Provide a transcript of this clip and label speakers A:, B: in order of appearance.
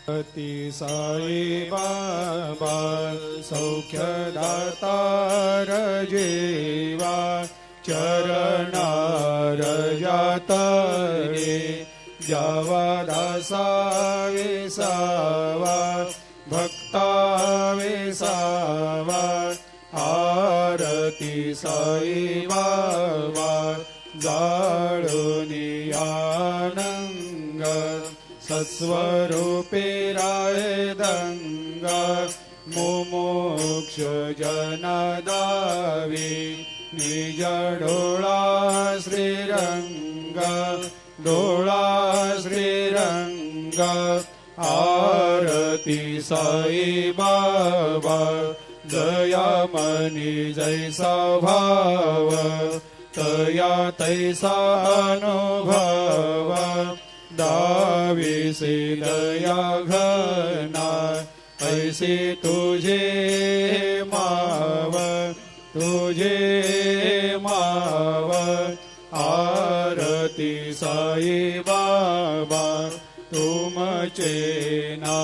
A: ती साई बाबा सौख्यदातार जीवा चरणार जातरे जावा दासा विसावा भक्ता विसावा आरती साई बाबा जाळुनी आनंग सत्स्वरूपे राय दंग मुमुक्ष जनदावी निज डोळा श्रीरंग डोळा श्रीरंग आरती साई बाबा जया मनी जैसा भाव तया तैसा अनुभव दाविसे दया घना ऐसे तुझे माव आरती साई बाबा तुमचे ना